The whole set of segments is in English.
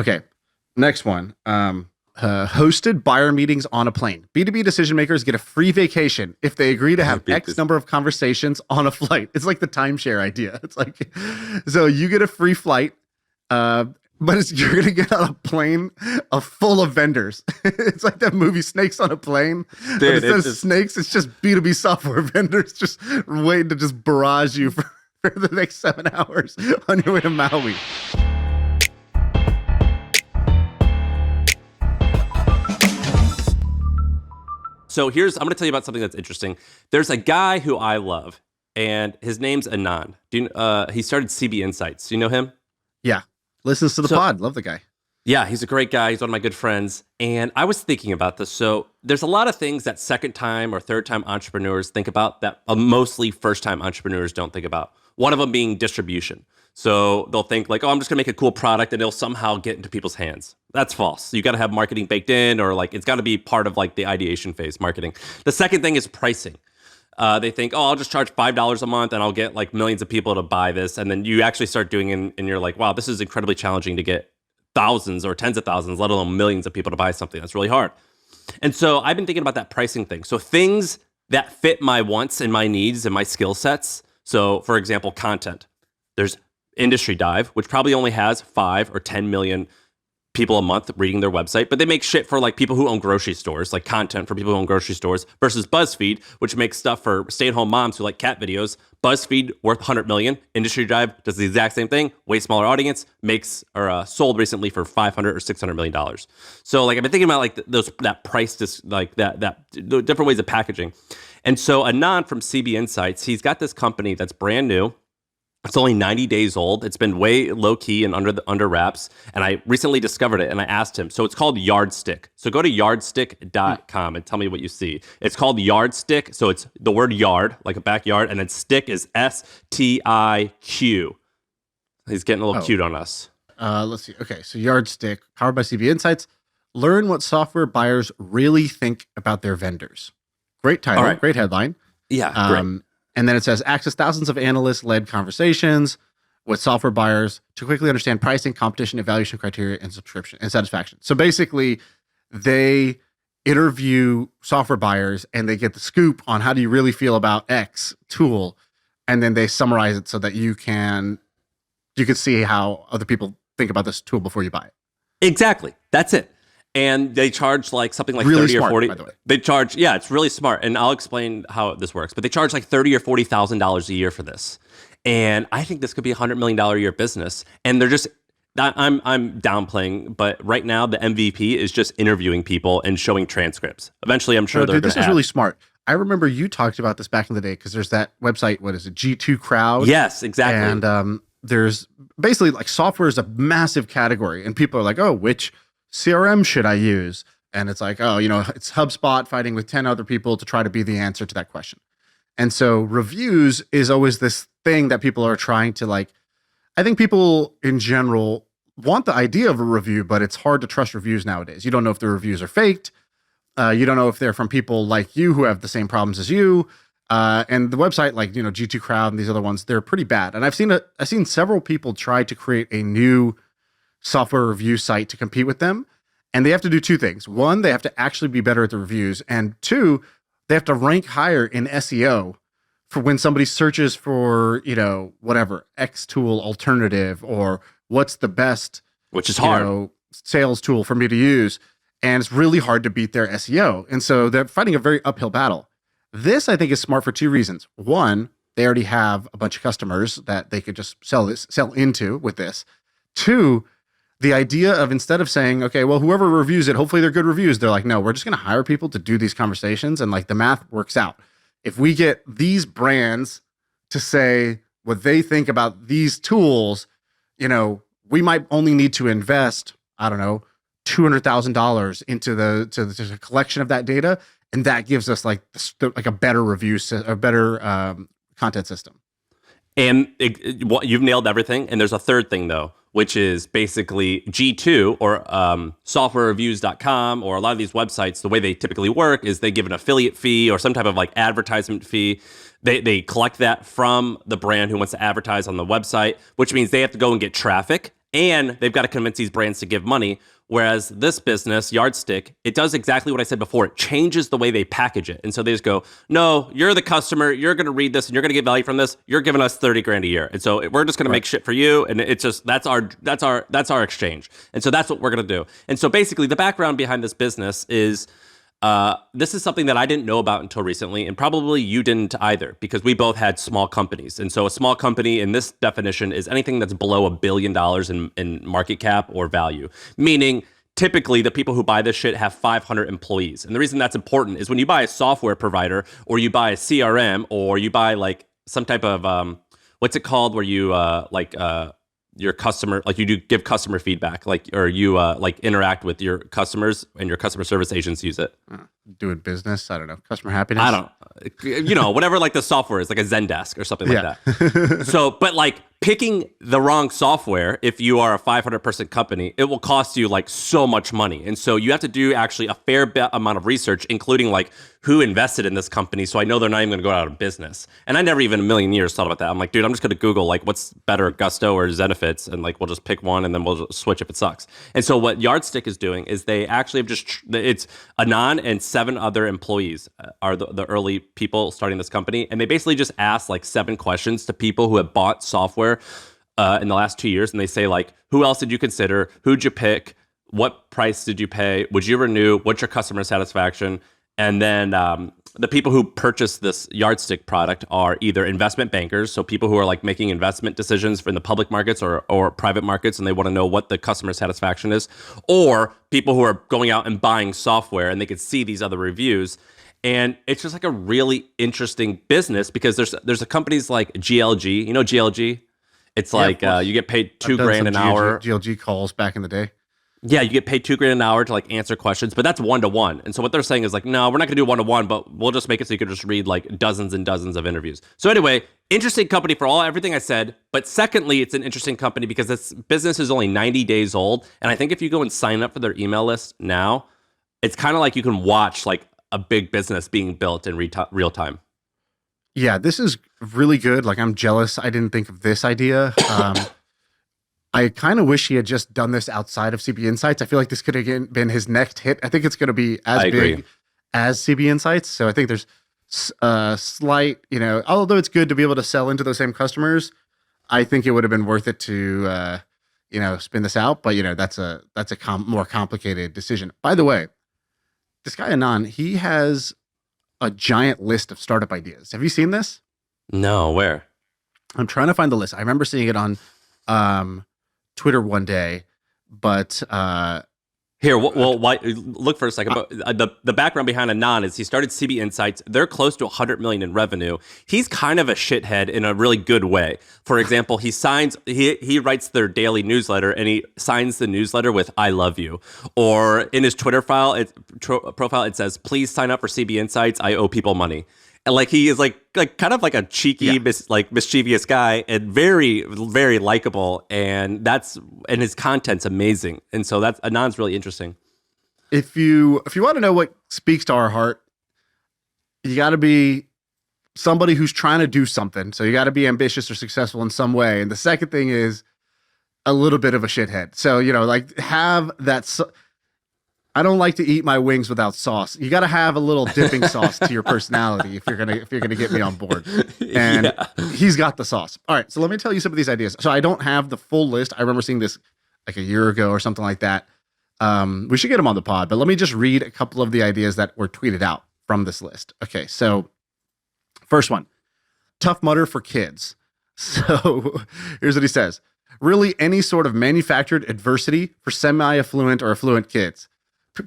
Okay. Next one. Hosted buyer meetings on a plane. B2B decision makers get a free vacation if they agree to have X number of conversations on a flight. It's like the timeshare idea. It's like, so you get a free flight, but you're going to get on a plane full of vendors. It's like that movie Snakes on a Plane. Dude, but instead of snakes, it's just B2B software vendors just waiting to just barrage you for the next 7 hours on your way to Maui. So I'm going to tell you about something that's interesting. There's a guy who I love, and his name's Anand. He started CB Insights. Do you know him? Yeah. Listens to the pod. Love the guy. Yeah, he's a great guy. He's one of my good friends. And I was thinking about this. So there's a lot of things that second-time or third-time entrepreneurs think about that mostly first-time entrepreneurs don't think about. One of them being distribution. So they'll think like, oh, I'm just going to make a cool product and it'll somehow get into people's hands. That's false. You got to have marketing baked in, or like it's got to be part of like the ideation phase marketing. The second thing is pricing. They think, oh, I'll just charge $5 a month and I'll get like millions of people to buy this. And then you actually start doing it and you're like, wow, this is incredibly challenging to get thousands or tens of thousands, let alone millions of people to buy something. That's really hard. And so I've been thinking about that pricing thing. So things that fit my wants and my needs and my skill sets. So for example, content. There's Industry Dive, which probably only has 5 or 10 million people a month reading their website, but they make shit for like people who own grocery stores, like content for people who own grocery stores, versus BuzzFeed, which makes stuff for stay-at-home moms who like cat videos. BuzzFeed worth 100 million. Industry Dive does the exact same thing, way smaller audience, makes or sold recently for 500 or 600 million dollars. So like I've been thinking about like that price, like that the different ways of packaging. And so Anand from CB Insights, he's got this company that's brand new. It's only 90 days old. It's been way low key and under wraps. And I recently discovered it and I asked him. So it's called Yardstiq. So go to yardstiq.com and tell me what you see. It's called Yardstiq. So it's the word yard, like a backyard, and then stick is STIQ. He's getting a little cute on us. Let's see. Okay, so Yardstiq, powered by CB Insights. Learn what software buyers really think about their vendors. Great title, right. Great headline. Yeah, great. And then it says, access thousands of analyst-led conversations with software buyers to quickly understand pricing, competition, evaluation criteria, and subscription and satisfaction. So basically, they interview software buyers and they get the scoop on how do you really feel about X tool, and then they summarize it so that you can see how other people think about this tool before you buy it. Exactly. That's it. And they charge like something like really 30 smart, or 40. By the way. They charge, yeah, it's really smart. And I'll explain how this works. But they charge like $30,000 or $40,000 a year for this. And I think this could be a $100 million a year business. And they're just, I'm downplaying, but right now the MVP is just interviewing people and showing transcripts. Eventually, I'm sure this is really smart. I remember you talked about this back in the day because there's that website, what is it, G2 Crowd? Yes, exactly. And there's basically like software is a massive category. And people are like, oh, which CRM should I use? And it's like, oh, it's HubSpot fighting with 10 other people to try to be the answer to that question. And so reviews is always this thing that people are trying to like, I think people in general want the idea of a review, but it's hard to trust reviews nowadays. You don't know if the reviews are faked. You don't know if they're from people like you who have the same problems as you. And the website like, G2 Crowd and these other ones, they're pretty bad. And I've seen several people try to create a new software review site to compete with them. And they have to do two things. One, they have to actually be better at the reviews. And two, they have to rank higher in SEO for when somebody searches for, whatever, X tool alternative or what's the best, which is hard, sales tool for me to use. And it's really hard to beat their SEO. And so they're fighting a very uphill battle. This, I think, is smart for two reasons. One, they already have a bunch of customers that they could just sell into with this. Two, the idea of instead of saying, okay, well, whoever reviews it, hopefully they're good reviews. They're like, no, we're just going to hire people to do these conversations. And like the math works out. If we get these brands to say what they think about these tools, we might only need to invest, I don't know, $200,000 into the collection of that data. And that gives us like a better review, a better content system. And you've nailed everything. And there's a third thing though, which is basically G2 or softwarereviews.com or a lot of these websites, the way they typically work is they give an affiliate fee or some type of like advertisement fee. They collect that from the brand who wants to advertise on the website, which means they have to go and get traffic and they've got to convince these brands to give money. Whereas this business, Yardstiq, it does exactly what I said before. It changes the way they package it. And so they just go, no, you're the customer. You're going to read this and you're going to get value from this. You're giving us 30 grand a year. And so we're just going to make shit for you. And it's just, that's our exchange. And so that's what we're going to do. And so basically the background behind this business is, this is something that I didn't know about until recently, and probably you didn't either, because we both had small companies. And so a small company in this definition is anything that's below $1 billion in market cap or value, meaning typically the people who buy this shit have 500 employees. And the reason that's important is when you buy a software provider, or you buy a CRM, or you buy like some type of, what's it called, where you your customer, like you do give customer feedback, like, or you like interact with your customers and your customer service agents use it. Doing business, I don't know, customer happiness. I don't, whatever like the software is, like a Zendesk or something like that. So, but like picking the wrong software, if you are a 500-person company, it will cost you like so much money. And so you have to do actually a fair amount of research, including like who invested in this company. So I know they're not even going to go out of business. And I never even in a million years thought about that. I'm like, dude, I'm just going to Google like what's better, Gusto or Zenefits, and like we'll just pick one and then we'll just switch if it sucks. And so what Yardstiq is doing is they actually have just, it's Anand and 7 other employees are the early people starting this company. And they basically just ask like 7 questions to people who have bought software in the last 2 years. And they say like, who else did you consider? Who'd you pick? What price did you pay? Would you renew? What's your customer satisfaction? And then the people who purchase this Yardstiq product are either investment bankers, so people who are like making investment decisions in the public markets or private markets, and they want to know what the customer satisfaction is, or people who are going out and buying software and they could see these other reviews. And it's just like a really interesting business because there's a companies like GLG, you know GLG? It's like you get paid $2,000 an hour. GLG calls back in the day. Yeah, you get paid $2,000 an hour to like answer questions, but that's 1-to-1. And so what they're saying is like, no, we're not gonna do 1-to-1, but we'll just make it so you can just read like dozens and dozens of interviews. So anyway, interesting company for everything I said. But secondly, it's an interesting company because this business is only 90 days old. And I think if you go and sign up for their email list now, it's kind of like you can watch like a big business being built in real time. Yeah, this is really good. Like, I'm jealous I didn't think of this idea. I kind of wish he had just done this outside of CB Insights. I feel like this could have been his next hit. I think it's going to be as big as CB Insights. So I think there's slight, although it's good to be able to sell into those same customers, I think it would have been worth it to, spin this out. But, that's a more complicated decision. By the way, this guy Anand, he has a giant list of startup ideas. Have you seen this? No, where? I'm trying to find the list. I remember seeing it on Twitter one day, but here, look for a second. But the background behind Anand is he started CB Insights. They're close to 100 million in revenue. He's kind of a shithead in a really good way. For example, he writes their daily newsletter and he signs the newsletter with "I love you," or in his Twitter profile it says, "Please sign up for CB Insights. I owe people money." And like he is like kind of like a cheeky, mischievous guy, and very, very likable, and his content's amazing, and so Anand's really interesting. If you want to know what speaks to our heart, you got to be somebody who's trying to do something. So you got to be ambitious or successful in some way. And the second thing is a little bit of a shithead. So like have that. I don't like to eat my wings without sauce. You got to have a little dipping sauce to your personality if you're gonna get me on board. And he's got the sauce. All right, so let me tell you some of these ideas. So I don't have the full list. I remember seeing this like a year ago or something like that. We should get him on the pod, but let me just read a couple of the ideas that were tweeted out from this list. Okay, so first one, Tough Mudder for kids. So here's what he says: really, any sort of manufactured adversity for semi-affluent or affluent kids.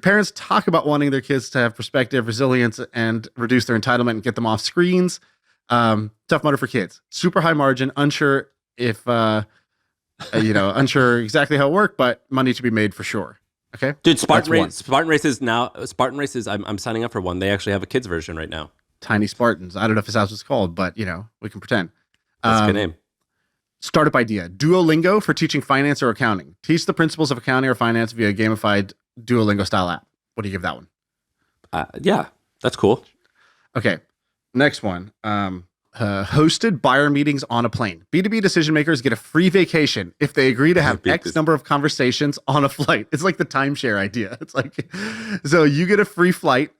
Parents talk about wanting their kids to have perspective, resilience, and reduce their entitlement and get them off screens. Tough Mudder for kids. Super high margin, unsure if, unsure exactly how it worked, but money to be made for sure. Okay. Dude, Spartan Races, I'm signing up for one. They actually have a kids version right now. Tiny Spartans. I don't know if that's what it's called, but, we can pretend. That's a good name. Startup idea. Duolingo for teaching finance or accounting. Teach the principles of accounting or finance via gamified Duolingo style app. What do you give that one? Yeah, that's cool. Okay. Next one. hosted buyer meetings on a plane. B2B decision makers get a free vacation if they agree to have X number of conversations on a flight. It's like the timeshare idea. It's like, so you get a free flight,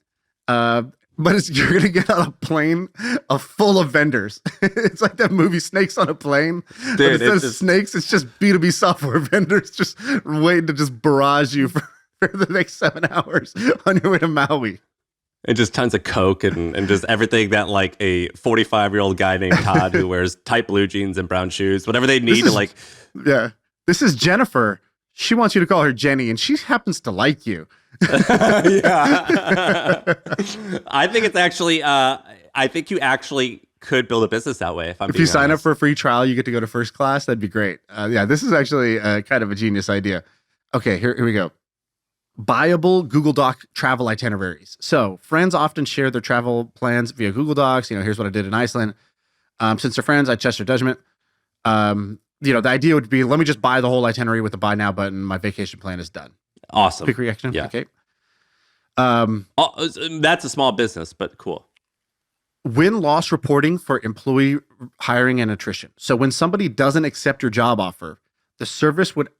but you're going to get on a plane full of vendors. It's like that movie Snakes on a Plane. Dude, instead of snakes, it's just B2B software vendors just waiting to just barrage you for the next 7 hours on your way to Maui. And just tons of Coke and just everything that like a 45-year-old guy named Todd who wears tight blue jeans and brown shoes, whatever they need to like. Yeah. This is Jennifer. She wants you to call her Jenny, and she happens to like you. Yeah. I think it's actually, I think you actually could build a business that way. If you sign up for a free trial, you get to go to first class. That'd be great. Yeah, this is actually kind of a genius idea. Okay, here we go. Buyable Google Doc travel itineraries. So friends often share their travel plans via Google Docs. Here's what I did in Iceland. Since they're friends, I trust their judgment. The idea would be, let me just buy the whole itinerary with the buy now button. My vacation plan is done. Awesome. Quick reaction. Yeah. Okay. That's a small business, but cool. Win-loss reporting for employee hiring and attrition. So when somebody doesn't accept your job offer, the service would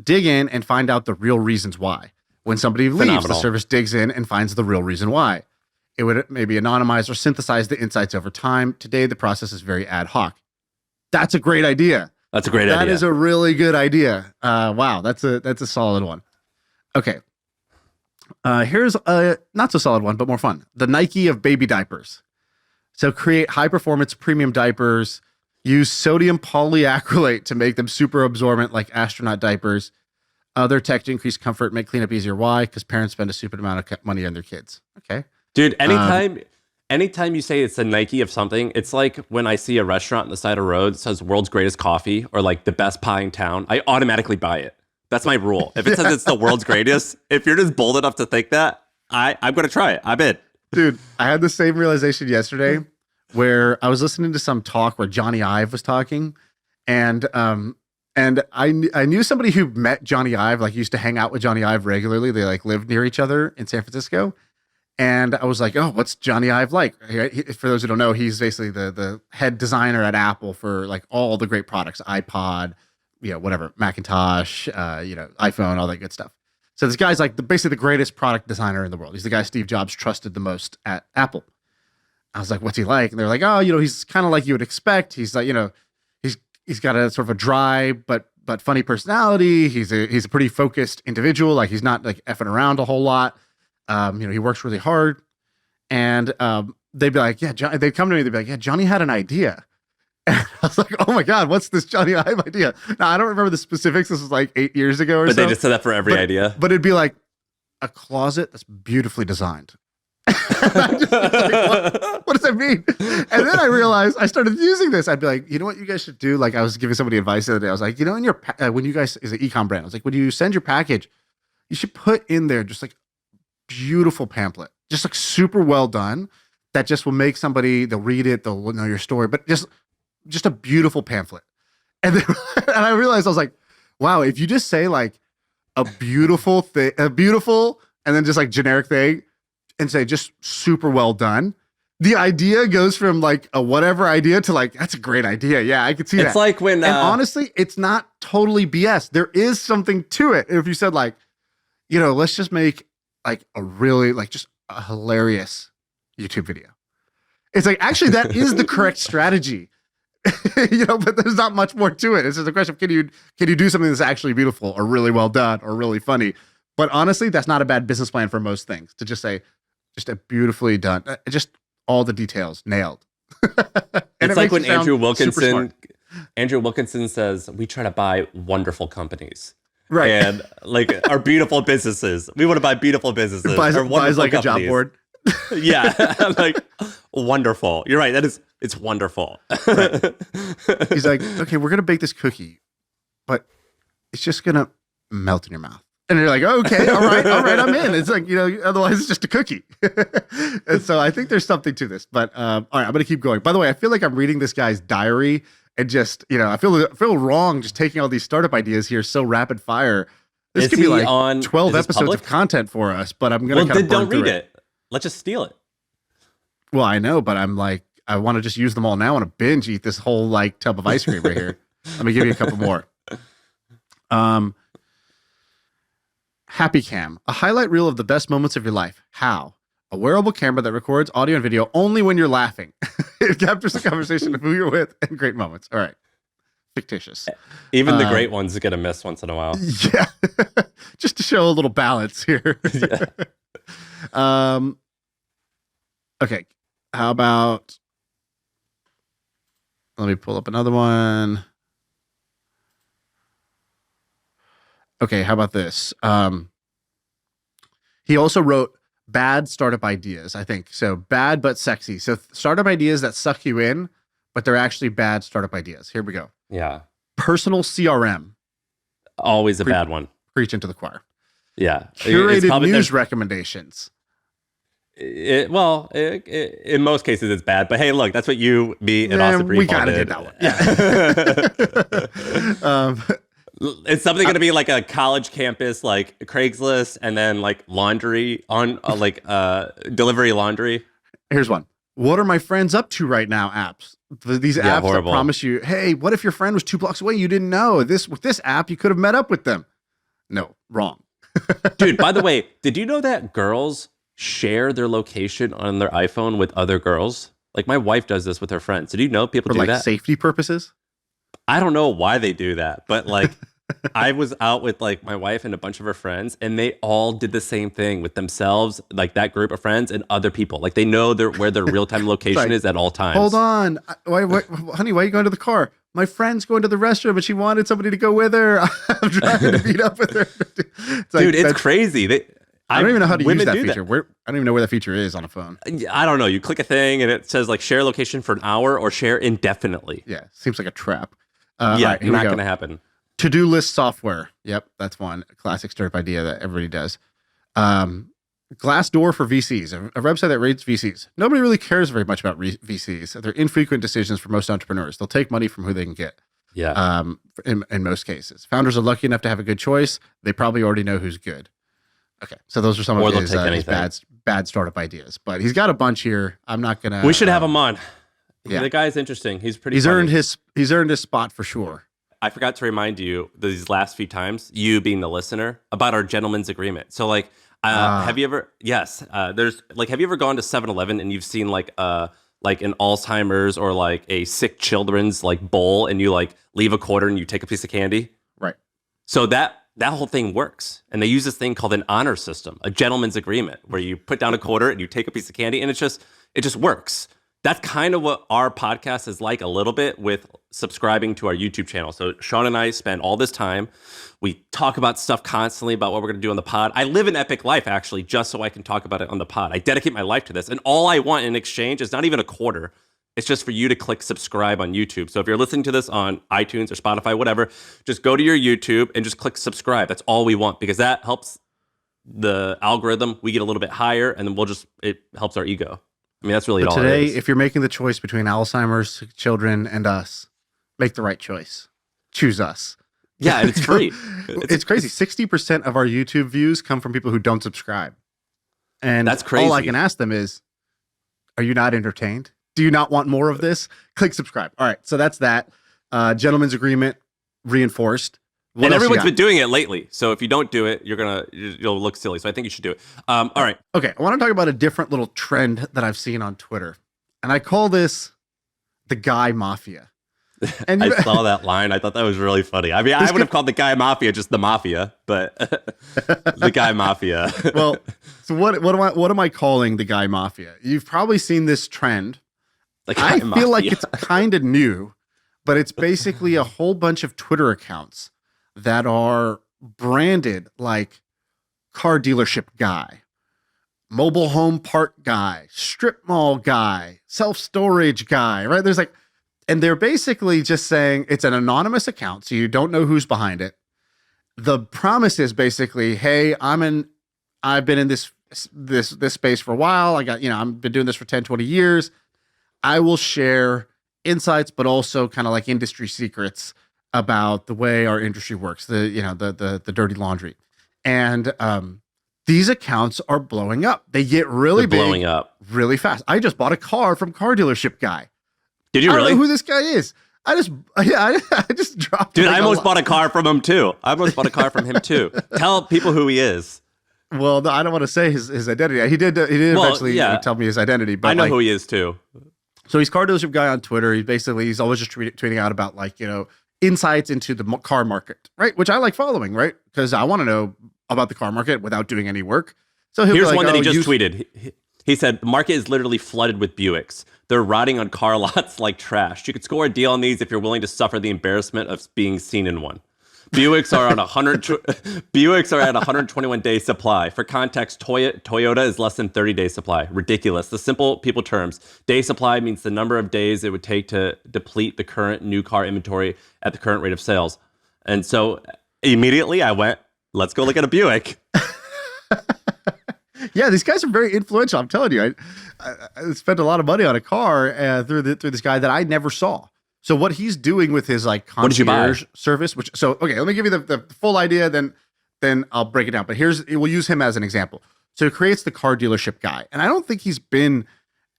dig in and find out the real reasons why. When somebody leaves, the service digs in and finds the real reason why. It would maybe anonymize or synthesize the insights over time. Today, the process is very ad hoc. That's a great idea. That's a great idea. That is a really good idea. Wow, that's a solid one. Okay. Here's a not so solid one, but more fun. The Nike of baby diapers. So create high-performance premium diapers. Use sodium polyacrylate to make them super absorbent like astronaut diapers. Other tech to increase comfort, make cleanup easier. Why? Because parents spend a stupid amount of money on their kids. Okay. Dude, anytime you say it's the Nike of something, it's like when I see a restaurant on the side of the road that says world's greatest coffee or like the best pie in town, I automatically buy it. That's my rule. If it says it's the world's greatest, if you're just bold enough to think that, I'm going to try it. I'm in. Dude, I had the same realization yesterday where I was listening to some talk where Johnny Ive was talking, and I knew somebody who met Johnny Ive, like used to hang out with Johnny Ive regularly. They like lived near each other in San Francisco. And I was like, oh, what's Johnny Ive like? For those who don't know, he's basically the head designer at Apple for like all the great products, iPod, whatever, Macintosh, iPhone, all that good stuff. So this guy's like basically the greatest product designer in the world. He's the guy Steve Jobs trusted the most at Apple. I was like, what's he like? And they're like, oh, he's kind of like you would expect. He's like, he's got a sort of a dry but funny personality. He's a pretty focused individual. Like he's not like effing around a whole lot. He works really hard. And they'd be like, yeah, they'd come to me. They'd be like, yeah, Johnny had an idea. And I was like, oh my God, what's this Johnny Ive idea? Now, I don't remember the specifics. This was like 8 years ago or so. But they just said that for every idea. But it'd be like a closet that's beautifully designed. Like, what does that mean? And then I realized I started using this. I'd be like, you know what you guys should do? Like I was giving somebody advice the other day. I was like, in your when you guys is an e-com brand, I was like, when you send your package, you should put in there just like beautiful pamphlet, just like super well done. That just will make somebody, they'll read it, they'll know your story, but just a beautiful pamphlet. And then and I realized I was like, wow, if you just say like a beautiful thing, and then just like generic thing, and say just super well done, the idea goes from like a whatever idea to like, that's a great idea. Yeah, I could see that. It's like when... and honestly, it's not totally BS. There is something to it. If you said like, let's just make like a really like just a hilarious YouTube video. It's like, actually, that is the correct strategy. But there's not much more to it. It's just a question of can you do something that's actually beautiful or really well done or really funny? But honestly, that's not a bad business plan for most things, to just say, just a beautifully done, just all the details nailed. It's like when Andrew Wilkinson says, we try to buy wonderful companies. Right. And like our beautiful businesses. We want to buy beautiful businesses. Buys like companies. A job board. Yeah. Like wonderful. You're right. It's wonderful. Right. He's like, okay, we're going to bake this cookie, but it's just going to melt in your mouth. And you're like, okay, all right, I'm in. It's like, otherwise it's just a cookie. And so I think there's something to this. But all right, I'm going to keep going. By the way, I feel like I'm reading this guy's diary and just, I feel wrong just taking all these startup ideas here so rapid fire. This could be like 12 episodes of content for us, but I'm going to kind of don't read it. Let's just steal it. Well, I know, but I'm like, I want to just use them all now. I want to binge eat this whole like tub of ice cream right here. Let me give you a couple more. Happy Cam, a highlight reel of the best moments of your life. How? A wearable camera that records audio and video only when you're laughing. It captures the conversation of who you're with and great moments. All right. Fictitious. Even the great ones get a miss once in a while. Yeah. Just to show a little balance here. Yeah. Okay. How about, let me pull up another one. Okay. How about this? He also wrote bad startup ideas, I think. So bad, but sexy. So startup ideas that suck you in, but they're actually bad startup ideas. Here we go. Yeah. Personal CRM. Always a bad one. Preach into the choir. Yeah. Curated news recommendations. In most cases it's bad, but hey, look, that's what you, me, and Austin Brief we gotta did. get that one. Yeah. It's something going to be like a college campus, like Craigslist, and then like laundry on delivery laundry. Here's one. What are my friends up to right now? Apps. These apps horrible. that promise you, hey, what if your friend was 2 blocks away? You didn't know this. With this app, you could have met up with them. No, wrong. Dude, by the way, did you know that girls share their location on their iPhone with other girls? Like my wife does this with her friends. Did you know people do that? Safety purposes? I don't know why they do that, but like I was out with like my wife and a bunch of her friends, and they all did the same thing with themselves, like that group of friends and other people. Like they know where their real-time location is at all times. Hold on. Honey, why are you going to the car? My friend's going to the restroom, but she wanted somebody to go with her. I'm trying to meet up with her. Dude, it's crazy. I don't even know how to use that feature. I don't even know where that feature is on a phone. I don't know. You click a thing and it says like share location for an hour or share indefinitely. Yeah, seems like a trap. Right, not going to happen. To-do list software. Yep, that's one. A classic startup idea that everybody does. Glassdoor for VCs, a website that rates VCs. Nobody really cares very much about VCs. They're infrequent decisions for most entrepreneurs. They'll take money from who they can get. Yeah. In most cases. Founders are lucky enough to have a good choice. They probably already know who's good. Okay, so those are some of his bad startup ideas. But he's got a bunch here. I'm not going to... We should have him on. Yeah. The guy's interesting. He's pretty He's funny. earned his spot for sure. I forgot to remind you these last few times, you being the listener, about our gentleman's agreement. So like, have you ever, have you ever gone to 7-Eleven and you've seen like an Alzheimer's or like a sick children's like bowl, and you like leave a quarter and you take a piece of candy? Right. So that whole thing works. And they use this thing called an honor system, a gentleman's agreement, where you put down a quarter and you take a piece of candy, and it just works. That's kind of what our podcast is like a little bit with subscribing to our YouTube channel. So Shaan and I spend all this time. We talk about stuff constantly about what we're going to do on the pod. I live an epic life, actually, just so I can talk about it on the pod. I dedicate my life to this. And all I want in exchange is not even a quarter. It's just for you to click subscribe on YouTube. So if you're listening to this on iTunes or Spotify, whatever, just go to your YouTube and just click subscribe. That's all we want, because that helps the algorithm. We get a little bit higher, and then it helps our ego. I mean, that's really all today, it is. if you're making the choice between Alzheimer's children and us, make the right choice. Choose us. Yeah, and it's free. It's crazy. 60% of our YouTube views come from people who don't subscribe. And that's crazy. All I can ask them is, are you not entertained? Do you not want more of this? Click subscribe. All right, so that's that. Gentleman's agreement reinforced. And everyone's been doing it lately. So if you don't do it, you'll look silly. So I think you should do it. All right. Okay. I want to talk about a different little trend that I've seen on Twitter. And I call this the guy mafia. And I saw that line. I thought that was really funny. I mean, I would have called the guy mafia just the mafia, but the guy mafia. Well, so what am I calling the guy mafia? You've probably seen this trend. I feel like it's kind of new, but it's basically a whole bunch of Twitter accounts that are branded like car dealership guy, mobile home park guy, strip mall guy, self-storage guy, right? And they're basically just saying it's an anonymous account, so you don't know who's behind it. The promise is basically, hey, I've been in this space for a while. I've been doing this for 10, 20 years. I will share insights, but also kind of like industry secrets about the way our industry works, the dirty laundry. And these accounts are blowing up. They get really big, blowing up really fast. I just bought a car from car dealership guy. Did you I really? don't know who this guy is. I just dropped. Dude, like I almost bought a car from him too. Tell people who he is. Well, no, I don't want to say his identity. He did eventually tell me his identity. But I know who he is too. So he's car dealership guy on Twitter. He's always just tweeting out about insights into the car market, right? Which I like following, right? Because I want to know about the car market without doing any work. So here's one that he just tweeted. He said, the market is literally flooded with Buicks. They're rotting on car lots like trash. You could score a deal on these if you're willing to suffer the embarrassment of being seen in one. Buicks are at 121 day supply. For context, Toyota is less than 30 day supply. Ridiculous. The simple people terms. Day supply means the number of days it would take to deplete the current new car inventory at the current rate of sales. And so immediately I went, let's go look at a Buick. Yeah, these guys are very influential. I'm telling you, I spent a lot of money on a car through this guy that I never saw. So what he's doing with his concierge service, okay, let me give you the full idea, then I'll break it down. But we'll use him as an example. So he creates the car dealership guy, and I don't think he's been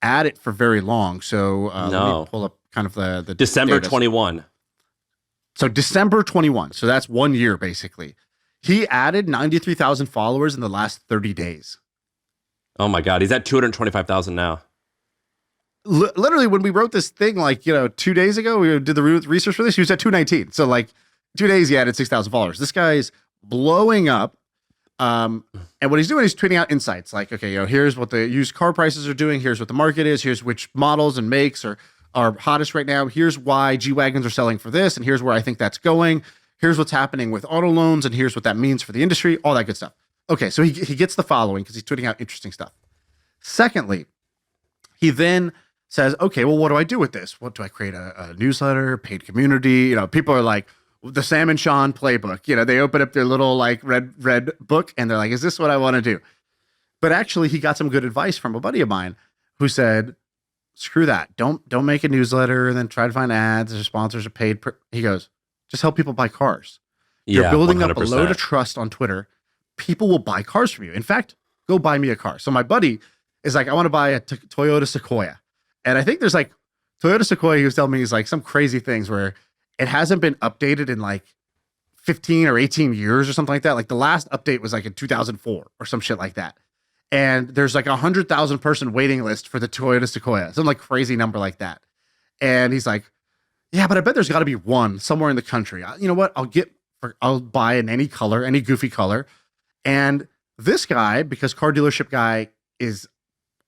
at it for very long. So let me pull up kind of the December 21. So December 21. So that's 1 year basically. He added 93,000 followers in the last 30 days. Oh my God, he's at 225,000 now. Literally, when we wrote this thing, 2 days ago, we did the research for this, he was at 219. So 2 days, he added 6,000 followers. This guy's blowing up. And what he's doing is tweeting out insights here's what the used car prices are doing. Here's what the market is. Here's which models and makes are hottest right now. Here's why G-Wagons are selling for this. And here's where I think that's going. Here's what's happening with auto loans. And here's what that means for the industry, all that good stuff. Okay, so he gets the following because he's tweeting out interesting stuff. Secondly, he then says, okay, well, what do I do with this? What do I create a newsletter, paid community? People are like, the Sam and Shaan playbook. They open up their little red book and they're like, is this what I want to do? But actually, he got some good advice from a buddy of mine who said, screw that. Don't make a newsletter and then try to find ads or sponsors or paid. He goes, just help people buy cars. You're building 100%. Up a load of trust on Twitter. People will buy cars from you. In fact, go buy me a car. So my buddy is like, I want to buy a Toyota Sequoia. And I think there's Toyota Sequoia, he was telling me, is some crazy things where it hasn't been updated in 15 or 18 years or something like that. The last update was in 2004 or some shit like that. And there's 100,000 person waiting list for the Toyota Sequoia. Some crazy number like that. And he's like, yeah, but I bet there's got to be one somewhere in the country. You know what? I'll buy in any color, any goofy color. And this guy, because car dealership guy has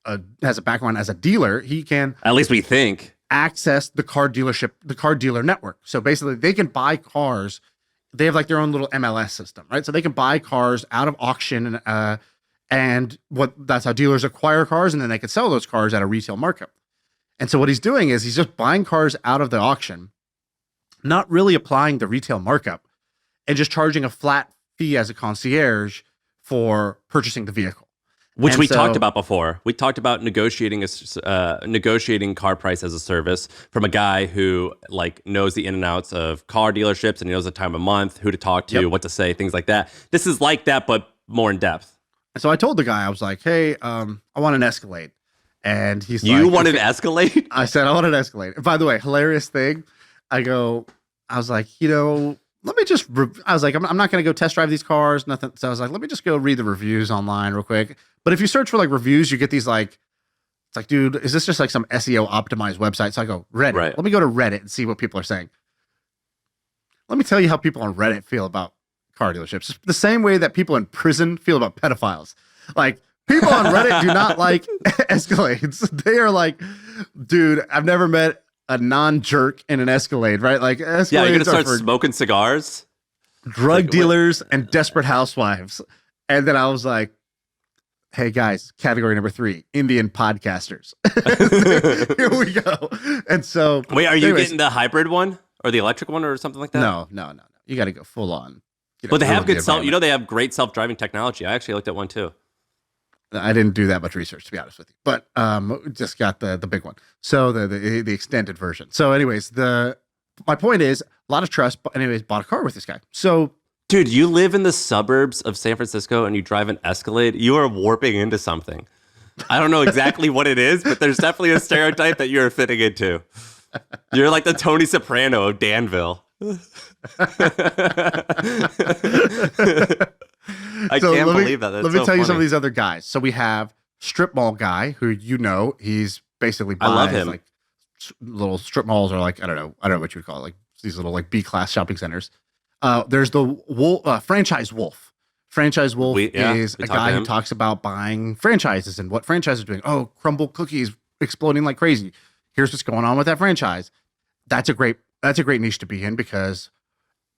a background as a dealer, he can, at least we think, access the car dealer network. So basically they can buy cars. They have their own little MLS system, right? So they can buy cars out of auction and that's how dealers acquire cars. And then they can sell those cars at a retail markup. And so what he's doing is he's just buying cars out of the auction, not really applying the retail markup and just charging a flat fee as a concierge for purchasing the vehicle. Which we talked about before. We talked about negotiating car price as a service from a guy who knows the in and outs of car dealerships and he knows the time of month, who to talk to, what to say, things like that. This is like that, but more in depth. And so I told the guy, I was like, hey, I want an Escalade. And he's like, you want an Escalade? I said, I want an Escalade. And by the way, hilarious thing. I was like, let me just, I was like, I'm not going to go test drive these cars, nothing. So I was like, let me just go read the reviews online real quick. But if you search for reviews, you get these it's dude, is this just some SEO optimized website? So I go, Reddit. Right. Let me go to Reddit and see what people are saying. Let me tell you how people on Reddit feel about car dealerships. It's the same way that people in prison feel about pedophiles. People on Reddit do not like Escalades. They are dude, I've never met a non-jerk in an Escalade, right? Escalades you're gonna start smoking cigars, drug dealers, and desperate housewives. And then I was like, hey guys, category number 3, Indian podcasters. Here we go. And so wait, are you getting the hybrid one or the electric one or something like that? No. You got to go full on. But they have good they have great self-driving technology. I actually looked at one too. I didn't do that much research, to be honest with you, but just got the big one. So the extended version. So anyways, my point is a lot of trust. But anyways, bought a car with this guy. So Dude, you live in the suburbs of San Francisco and you drive an Escalade. You are warping into something. I don't know exactly what it is, but there's definitely a stereotype that you're fitting into. You're like the Tony Soprano of Danville. I can't believe that. That's let me so tell you funny. some of these other guys. So we have strip mall guy who he's basically buys I love him. like little strip malls, or like I don't know what you would call it, like these little like B class shopping centers. There's the franchise wolf. Franchise wolf is a guy who talks about buying franchises and what franchises are doing. Oh, Crumble Cookies exploding like crazy. Here's what's going on with that franchise. That's a great niche to be in, because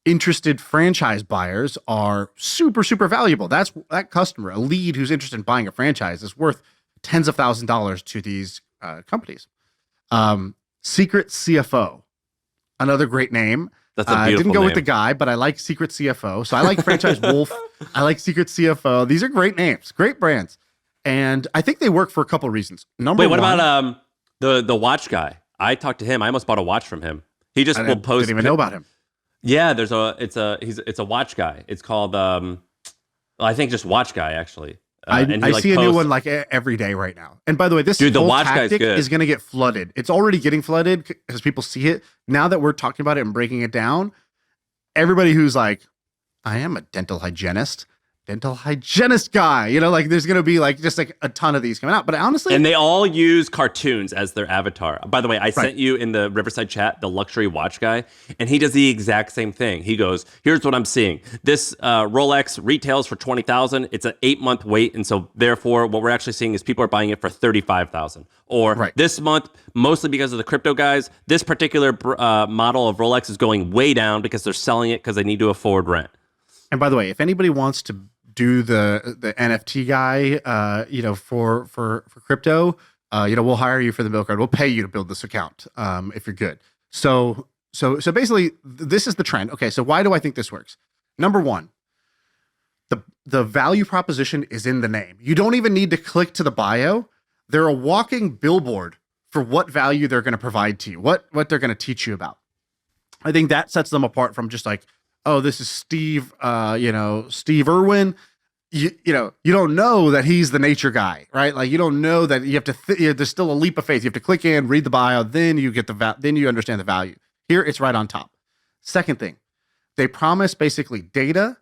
interested franchise buyers are super, super valuable. That customer, a lead who's interested in buying a franchise, is worth tens of thousands of dollars to these companies. Secret CFO, another great name. That's a beautiful I didn't go name. with the guy, but I like Secret CFO. So I like Franchise Wolf. I like Secret CFO. These are great names, great brands. And I think they work for a couple of reasons. Number one. Wait, what about the watch guy? I talked to him. I almost bought a watch from him. He just will post. Didn't even know about him. Yeah, it's a watch guy. It's called I think just watch guy actually. I see a new one like every day right now. And by the way, this the whole watch tactic guy's good. is going to get flooded. It's already getting flooded because people see it. Now that we're talking about it and breaking it down, everybody who's like, I am a dental hygienist guy, like there's going to be like just like a ton of these coming out. But honestly, and they all use cartoons as their avatar. By the way, I sent you in the Riverside chat the luxury watch guy, and he does the exact same thing. He goes, here's what I'm seeing. This Rolex retails for $20,000. It's an 8-month wait, and so therefore what we're actually seeing is people are buying it for $35,000. Or this month, mostly because of the crypto guys, this particular model of Rolex is going way down because they're selling it because they need to afford rent. And by the way, if anybody wants to do the NFT guy, for crypto, we'll hire you for the milk card. We'll pay you to build this account, if you're good. So basically, this is the trend. Okay, so why do I think this works? Number one, the value proposition is in the name. You don't even need to click to the bio. They're a walking billboard for what value they're going to provide to you, what they're going to teach you about. I think that sets them apart from just like, oh, this is Steve, Steve Irwin. You don't know that he's the nature guy, right? Like you don't know that you have to. There's still a leap of faith. You have to click in, read the bio, then you get then you understand the value. Here, it's right on top. Second thing, they promise basically data,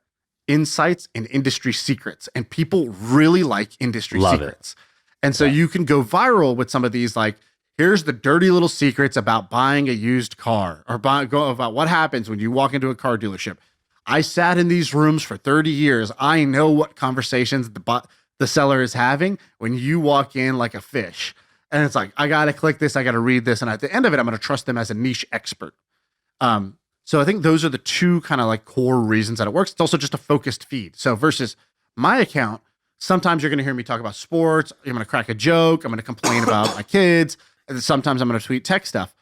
insights, and industry secrets, and people really like industry secrets. And so you can go viral with some of these, like, here's the dirty little secrets about buying a used car, or about what happens when you walk into a car dealership. I sat in these rooms for 30 years. I know what conversations the seller is having when you walk in like a fish. And it's like, I got to click this. I got to read this. And at the end of it, I'm going to trust them as a niche expert. So I think those are the two kind of like core reasons that it works. It's also just a focused feed. So versus my account, sometimes you're going to hear me talk about sports. I'm going to crack a joke. I'm going to complain about my kids. And sometimes I'm going to tweet tech stuff.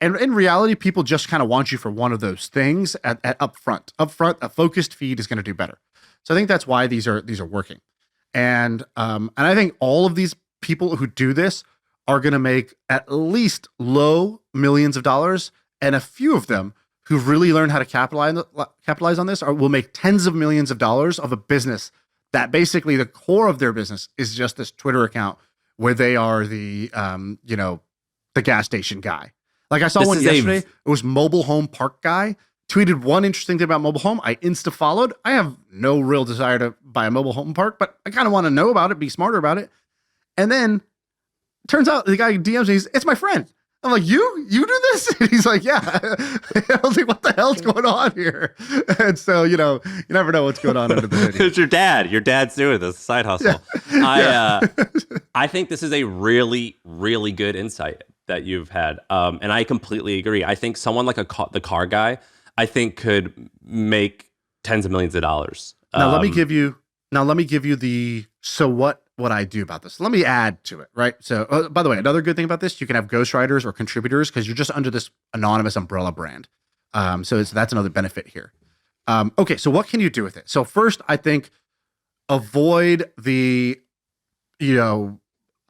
And in reality, people just kind of want you for one of those things at upfront. Upfront, a focused feed is going to do better. So I think that's why these are working. And I think all of these people who do this are going to make at least low millions of dollars, and a few of them who really learn how to capitalize on this will make tens of millions of dollars of a business that basically the core of their business is just this Twitter account where they are the gas station guy. Like I saw one yesterday. It was mobile home park guy. Tweeted one interesting thing about mobile home. I insta-followed. I have no real desire to buy a mobile home park, but I kind of want to know about it, be smarter about it. And then turns out the guy DMs me, it's my friend. I'm like, you do this? And he's like, yeah. I was like, what the hell's going on here? And so, you never know what's going on under the hood. It's your dad. Your dad's doing this side hustle. Yeah. I think this is a really, really good insight that you've had. And I completely agree. I think someone like the car guy, I think could make tens of millions of dollars. Now let me give you the, so what I do about this. Let me add to it, right? So by the way, another good thing about this, you can have ghostwriters or contributors because you're just under this anonymous umbrella brand. So that's another benefit here. Okay, so what can you do with it? So first, I think avoid the,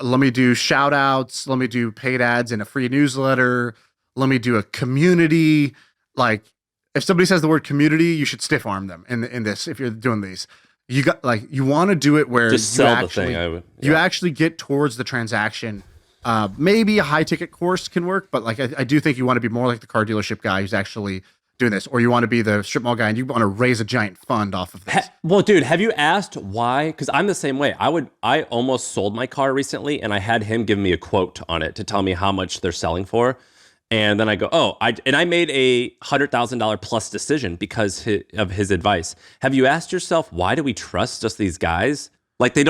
let me do shout outs. Let me do paid ads in a free newsletter. Let me do a community. Like, if somebody says the word community, you should stiff arm them in this. If you're doing these, you want to do it where Just sell the thing. You actually get towards the transaction. Maybe a high ticket course can work, but like I do think you want to be more like the car dealership guy who's actually doing this, or you want to be the strip mall guy and you want to raise a giant fund off of this. Well, dude, have you asked why? Because I'm the same way. I almost sold my car recently, and I had him give me a quote on it to tell me how much they're selling for. And then I go, I made a $100,000 plus decision because of his advice. Have you asked yourself, why do we trust just these guys? Like they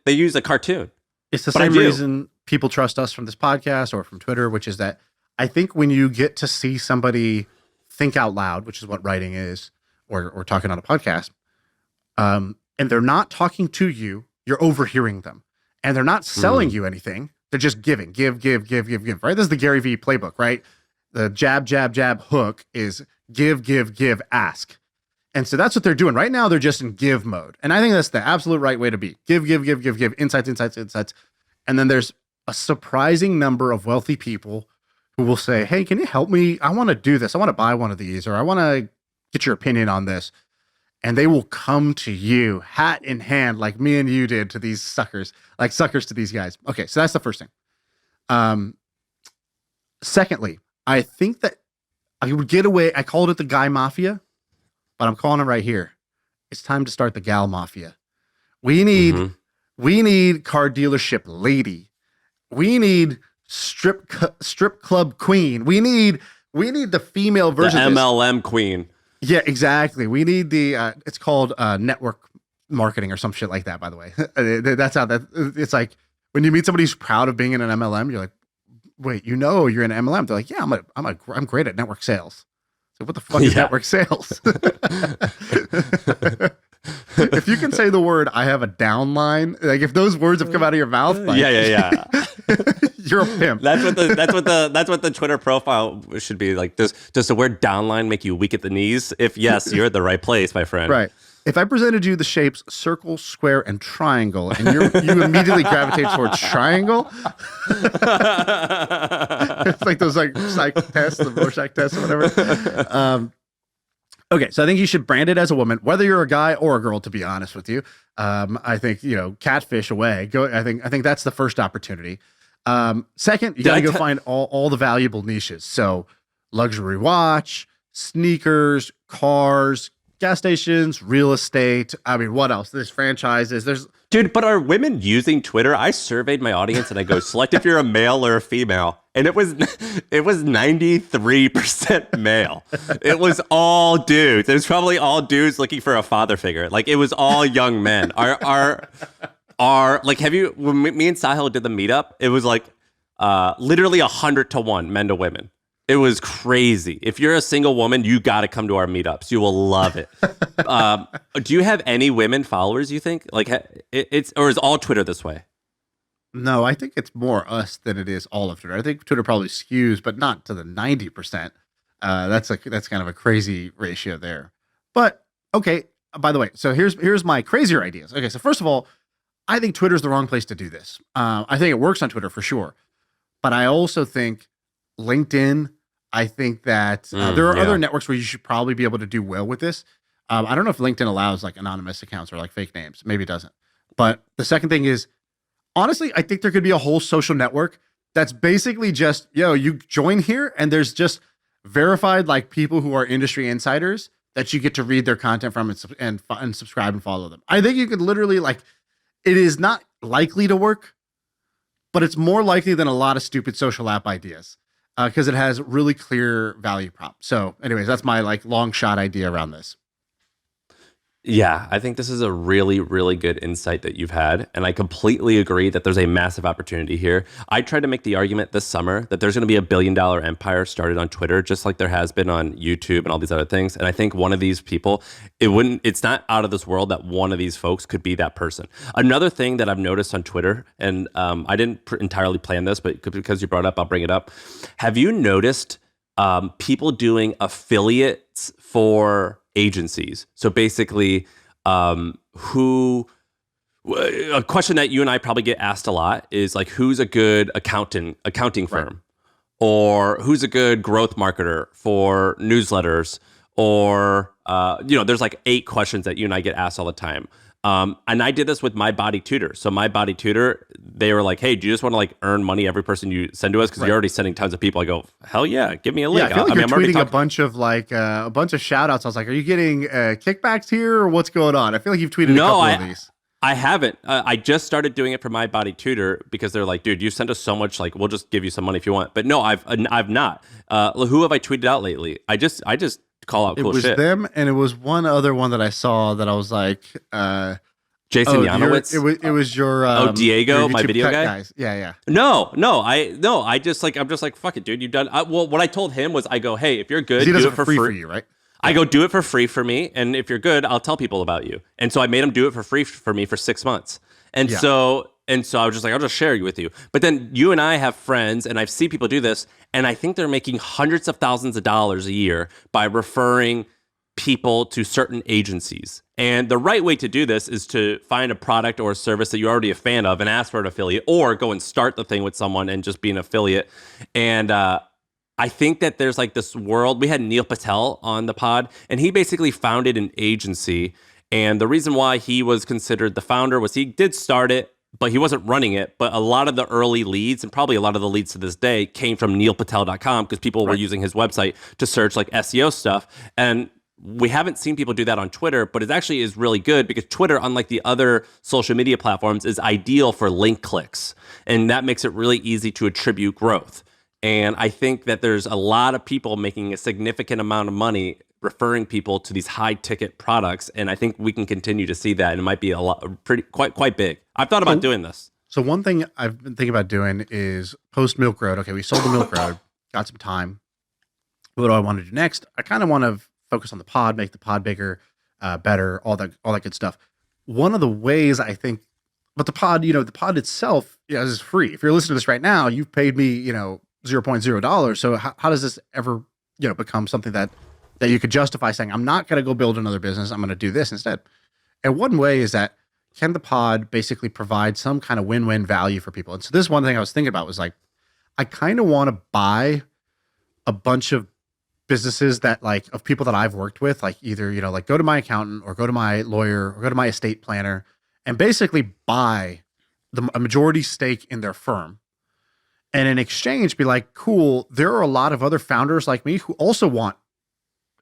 use a cartoon. It's the same reason people trust us from this podcast or from Twitter, which is that I think when you get to see somebody think out loud, which is what writing is, or talking on a podcast, and they're not talking to you, you're overhearing them. And they're not selling you anything. They're just giving, give, right? This is the Gary Vee playbook, right? The jab, jab, jab hook is give, ask. And so that's what they're doing. Right now, they're just in give mode. And I think that's the absolute right way to be. Give, insights. And then there's a surprising number of wealthy people who will say, hey, can you help me? I want to do this. I want to buy one of these, or I want to get your opinion on this. And they will come to you hat in hand, like me and you did to these suckers, like suckers to these guys. Okay, so that's the first thing. Secondly, I think that I would get away. I called it the guy mafia, but I'm calling it right here. It's time to start the gal mafia. We need car dealership lady. We need strip club queen. We need the female version. The MLM queen. Yeah, exactly. We need the it's called network marketing or some shit like that, by the way. That's how it's like when you meet somebody who's proud of being in an MLM, you're like, wait, you're in an MLM. They're like, yeah, I'm great at network sales. So what the fuck is network sales? If you can say the word, I have a downline, like if those words have come out of your mouth, like, yeah. You're a pimp. That's what the Twitter profile should be like. Does the word downline make you weak at the knees? If yes, you're at the right place, my friend. Right. If I presented you the shapes circle, square, and triangle, and you immediately gravitate towards triangle, it's like those like psych tests, the Rorschach tests, or whatever. Okay, so I think you should brand it as a woman, whether you're a guy or a girl. To be honest with you, I think catfish away. I think that's the first opportunity. Second, you gotta go find all the valuable niches. So luxury watch, sneakers, cars, gas stations, real estate. I mean, what else? There's franchises. Dude, but are women using Twitter? I surveyed my audience and I go, select if you're a male or a female. And it was 93% male. It was all dudes. It was probably all dudes looking for a father figure. Like it was all young men. Are like, have you, when me and Sahil did the meetup, it was like literally 100-1 men to women. It was crazy. If you're a single woman, you got to come to our meetups. You will love it. Do you have any women followers, you think? Like or is all Twitter this way? No, I think it's more us than it is all of Twitter. I think Twitter probably skews, but not to the 90%. That's kind of a crazy ratio there. But okay, by the way, so here's my crazier ideas. Okay, so first of all, I think Twitter's the wrong place to do this. I think it works on Twitter for sure. But I also think LinkedIn, I think that there are other networks where you should probably be able to do well with this. I don't know if LinkedIn allows like anonymous accounts or like fake names. Maybe it doesn't. But the second thing is, honestly, I think there could be a whole social network that's basically just, you join here and there's just verified like people who are industry insiders that you get to read their content from and subscribe and follow them. I think you could literally it is not likely to work, but it's more likely than a lot of stupid social app ideas because it has really clear value prop. So anyways, that's my long shot idea around this. Yeah, I think this is a really, really good insight that you've had. And I completely agree that there's a massive opportunity here. I tried to make the argument this summer that there's going to be $1 billion empire started on Twitter, just like there has been on YouTube and all these other things. And I think one of these people, it's not out of this world that one of these folks could be that person. Another thing that I've noticed on Twitter, and I didn't entirely plan this, but because you brought it up, I'll bring it up. Have you noticed people doing affiliates for agencies? So basically, a question that you and I probably get asked a lot is like, who's a good accounting firm, or who's a good growth marketer for newsletters, or there's like 8 questions that you and I get asked all the time. And I did this with My Body Tutor. So My Body Tutor, they were like, hey, do you just want to like earn money every person you send to us? Because you're already sending tons of people. I go, hell yeah, give me a link. Yeah, I feel like you're tweeting a bunch of shout outs. I was like, are you getting kickbacks here or what's going on? I feel like you've tweeted a couple of these. I haven't. I just started doing it for My Body Tutor because they're like, dude, you send us so much, like we'll just give you some money if you want. But no, I've not. Who have I tweeted out lately? I just call out cool shit. It was them, and it was one other one that I saw that I was like, Jason Yanowitz. It was your Diego, your my video guy. Guys. Yeah. I just like I'm just like fuck it, dude. You've done well. What I told him was, I go, hey, if you're good, he does do it for free for you, right? I go, do it for free for me, and if you're good, I'll tell people about you. And so I made him do it for free for me for 6 months. So I was just like, I'll just share you with you. But then you and I have friends, and I've seen people do this, and I think they're making hundreds of thousands of dollars a year by referring people to certain agencies. And the right way to do this is to find a product or a service that you're already a fan of and ask for an affiliate, or go and start the thing with someone and just be an affiliate. And I think that there's like this world. We had Neil Patel on the pod, and he basically founded an agency. And the reason why he was considered the founder was he did start it, but he wasn't running it. But a lot of the early leads, and probably a lot of the leads to this day, came from neilpatel.com because people were using his website to search like SEO stuff. And we haven't seen people do that on Twitter, but it actually is really good because Twitter, unlike the other social media platforms, is ideal for link clicks. And that makes it really easy to attribute growth. And I think that there's a lot of people making a significant amount of money referring people to these high ticket products. And I think we can continue to see that. And it might be quite big. I've thought about doing this. So one thing I've been thinking about doing is post Milk Road. Okay, we sold the Milk Road, got some time. What do I want to do next? I kind of want to focus on the pod, make the pod bigger, better, all that good stuff. One of the ways I think, but the pod itself is free. If you're listening to this right now, you've paid me, $0.0. So how does this ever, become something that you could justify saying, I'm not going to go build another business. I'm going to do this instead. And one way is that can the pod basically provide some kind of win-win value for people? And so this one thing I was thinking about was like, I kind of want to buy a bunch of businesses that like of people that I've worked with, like either, like go to my accountant or go to my lawyer or go to my estate planner and basically buy a majority stake in their firm. And in exchange, be like, cool, there are a lot of other founders like me who also want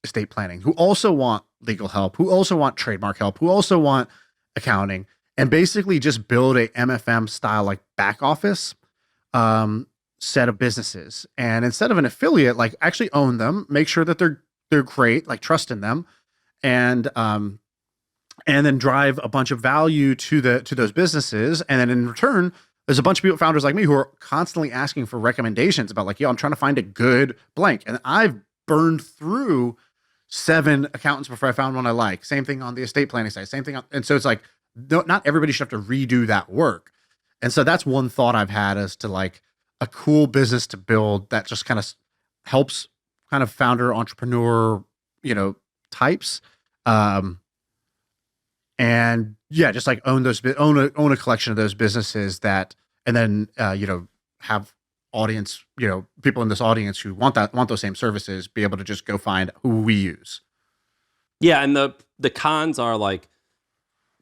estate planning, who also want legal help, who also want trademark help, who also want accounting, and basically just build a MFM style like back office set of businesses. And instead of an affiliate, like actually own them, make sure that they're great, like trust in them, and then drive a bunch of value to those businesses. And then in return, there's a bunch of people, founders like me, who are constantly asking for recommendations about like, I'm trying to find a good blank. And I've burned through 7 accountants before I found one I like. Same thing on the estate planning side, same thing. And so it's like, not everybody should have to redo that work. And so that's one thought I've had as to like a cool business to build that just kind of helps kind of founder entrepreneur, types. And yeah, just like own a collection of those businesses that, and then, have audience, people in this audience who want those same services, be able to just go find who we use. Yeah. And the cons are like,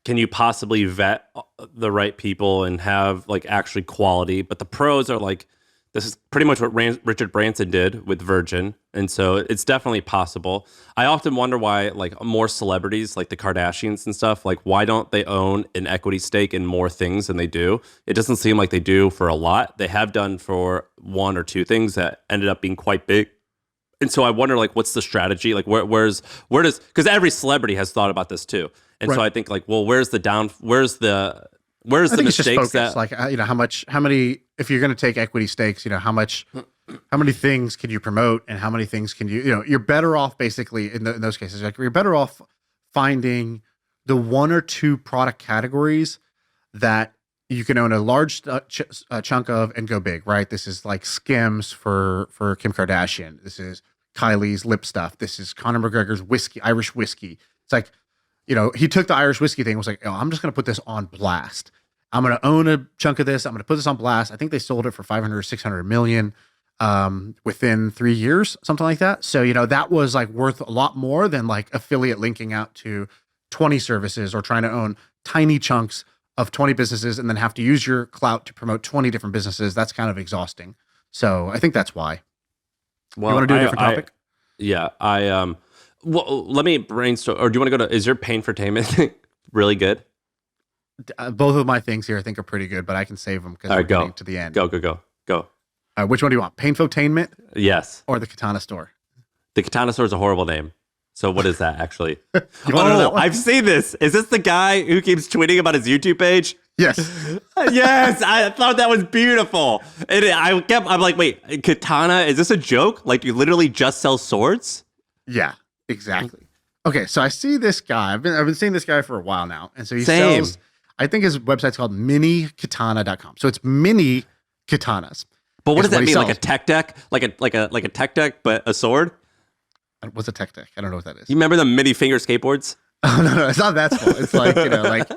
can you possibly vet the right people and have like actually quality? But the pros are like, this is pretty much what Richard Branson did with Virgin. And so it's definitely possible. I often wonder why like more celebrities like the Kardashians and stuff, like why don't they own an equity stake in more things than they do? It doesn't seem like they do for a lot. They have done for 1 or 2 things that ended up being quite big. And so I wonder like, what's the strategy? Like where does, because every celebrity has thought about this too. And so I think like, well, where's the mistakes that like, how many, if you're going to take equity stakes, how many things can you promote and how many things can you're better off basically in those cases, like you're better off finding the 1 or 2 product categories that you can own a large chunk of and go big, right? This is like Skims for Kim Kardashian. This is Kylie's lip stuff. This is Conor McGregor's whiskey, Irish whiskey. It's like, he took the Irish whiskey thing and was like, I'm just going to put this on blast. I'm going to own a chunk of this. I'm going to put this on blast. I think they sold it for 500 or 600 million. within 3 years, something like that. So, that was like worth a lot more than like affiliate linking out to 20 services or trying to own tiny chunks of 20 businesses and then have to use your clout to promote 20 different businesses. That's kind of exhausting. So I think that's why. Well, you want to do a different topic? Well, let me brainstorm. Or do you want to go to, is your painfotainment really good? Both of my things here I think are pretty good, but I can save them because we're getting to the end. Go. Which one do you want? Painfotainment? Yes. Or the Katana Store? The Katana Store is a horrible name. So what is that actually? I've seen this. Is this the guy who keeps tweeting about his YouTube page? Yes. Yes, I thought that was beautiful. And I'm like, wait, Katana, is this a joke? Like you literally just sell swords? Yeah, exactly. Okay, so I see this guy. I've been seeing this guy for a while now. And so he sells, I think his website's called minikatana.com. So it's mini katanas. But what does that mean? Like a tech deck? Like a tech deck, but a sword? What's a tech deck? I don't know what that is. You remember the mini finger skateboards? Oh, no, it's not that small. It's like, like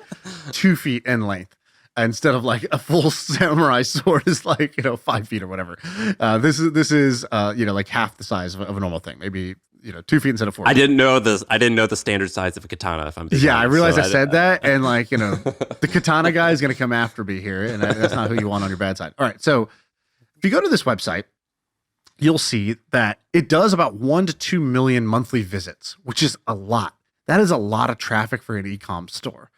2 feet in length. Instead of like a full samurai sword is like, 5 feet or whatever. This is like half the size of a normal thing. Maybe, 2 feet instead of 4 feet. I didn't know the standard size of a katana, if I'm being honest. I realized I said that. And like, the katana guy is going to come after me here. And that's not who you want on your bad side. All right. So if you go to this website, you'll see that it does about 1 to 2 million monthly visits, which is a lot. That is a lot of traffic for an e-com store.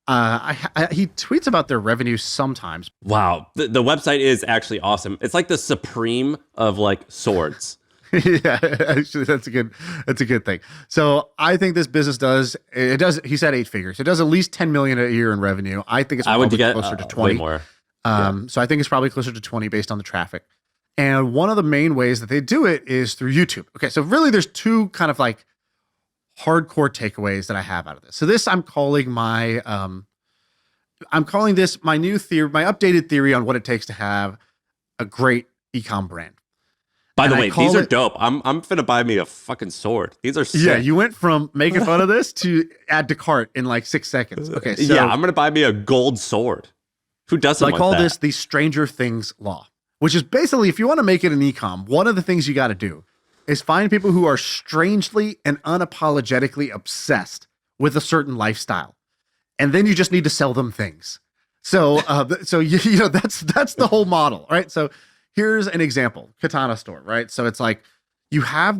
He tweets about their revenue sometimes. Wow. The website is actually awesome. It's like the supreme of like swords. Yeah, actually, that's a good thing. So I think this business does, he said 8 figures. It does at least 10 million a year in revenue. I think it's probably closer to 20. Way more. So I think it's probably closer to 20 based on the traffic. And one of the main ways that they do it is through YouTube. Okay, so really there's two kind of like hardcore takeaways that I have out of this. So this I'm calling this my new theory, my updated theory on what it takes to have a great e-com brand. By the way, these are dope. I'm finna buy me a fucking sword. These are sick. Yeah, you went from making fun of this to add to cart in like 6 seconds. Okay, so yeah, I'm gonna buy me a gold sword. Who doesn't want that? I call this the Stranger Things law, which is basically if you want to make it an e-com, one of the things you got to do is find people who are strangely and unapologetically obsessed with a certain lifestyle. And then you just need to sell them things. So, that's the whole model, right? So here's an example, Katana Store, right? So it's like you have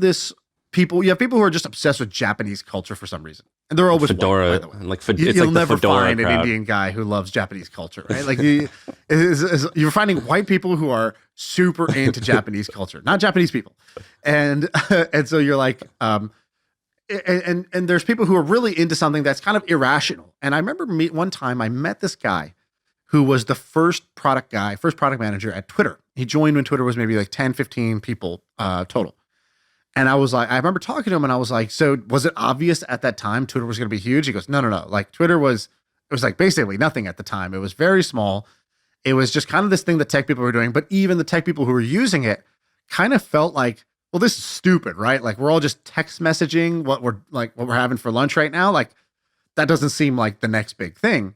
people who are just obsessed with Japanese culture for some reason. And they're always fedora, white, by the way. Like you'll never find crowd. an Indian guy who loves Japanese culture, right? Like you're finding white people who are super into Japanese culture, not Japanese people, and so you're like, and there's people who are really into something that's kind of irrational. And I remember one time I met this guy who was the first product manager at Twitter. He joined when Twitter was maybe like 10, 15 people total. And I was like, I remember talking to him and I was like, so was it obvious at that time Twitter was going to be huge? He goes, no. Like Twitter it was like basically nothing at the time. It was very small. It was just kind of this thing that tech people were doing. But even the tech people who were using it kind of felt like, well, this is stupid, right? Like we're all just text messaging what we're having for lunch right now. Like that doesn't seem like the next big thing.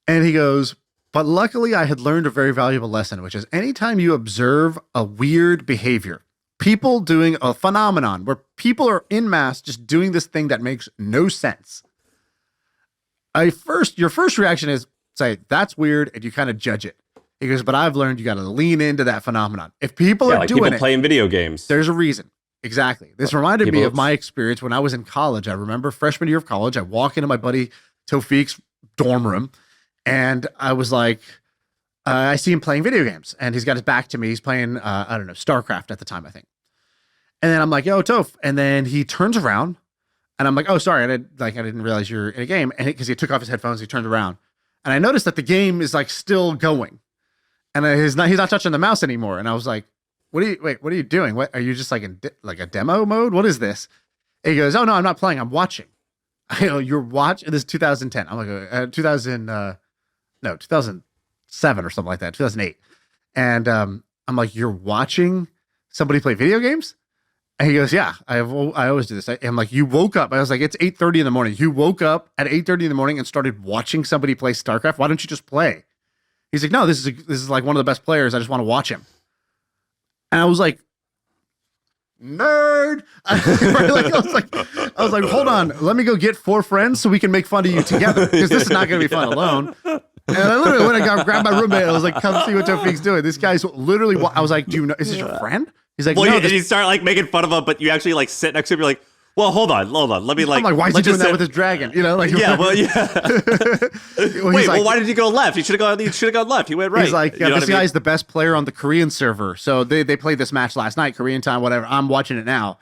And he goes, but luckily I had learned a very valuable lesson, which is anytime you observe a weird behavior, people doing a phenomenon where people are en masse just doing this thing that makes no sense. Your first reaction is say, that's weird, and you kind of judge it. He goes, but I've learned you got to lean into that phenomenon. If people are doing people playing video games, there's a reason. Exactly. This reminded me of my experience when I was in college. I remember freshman year of college, I walk into my buddy Tawfiq's dorm room, and I was like, I see him playing video games, and he's got his back to me. He's playing, I don't know, StarCraft at the time, I think. And then I'm like, yo, Toph. And then he turns around, and I'm like, oh, sorry, I didn't realize you're in a game. And because he took off his headphones, he turned around, and I noticed that the game is like still going, and he's not touching the mouse anymore. And I was like, what are you doing? What are you just like in like a demo mode? What is this? And he goes, oh no, I'm not playing. I'm watching. I go, you're watching. This is 2010. I'm like, 2007 or something like that, 2008. And I'm like, you're watching somebody play video games? And he goes, yeah, I always do this. I'm like, you woke up. I was like, it's 8:30 in the morning. You woke up at 8:30 in the morning and started watching somebody play StarCraft. Why don't you just play? He's like, no, this is like one of the best players. I just want to watch him. And I was like, nerd. I was like, hold on, let me go get 4 friends so we can make fun of you together, because this is not going to be fun alone. And I literally went and grabbed my roommate. I was like, come see what Tawfiq's doing. This guy's literally, I was like, do you know, is this your friend? He's like, well, no. And you start like making fun of him, but you actually like sit next to him. You're like, well, hold on. Let me like. I'm like, why is he doing that with his dragon? You know, like, yeah, well, yeah. Wait, like, why did you go left? You should have gone left. He went right. He's like, you know this guy's the best player on the Korean server. So they played this match last night, Korean time, whatever. I'm watching it now.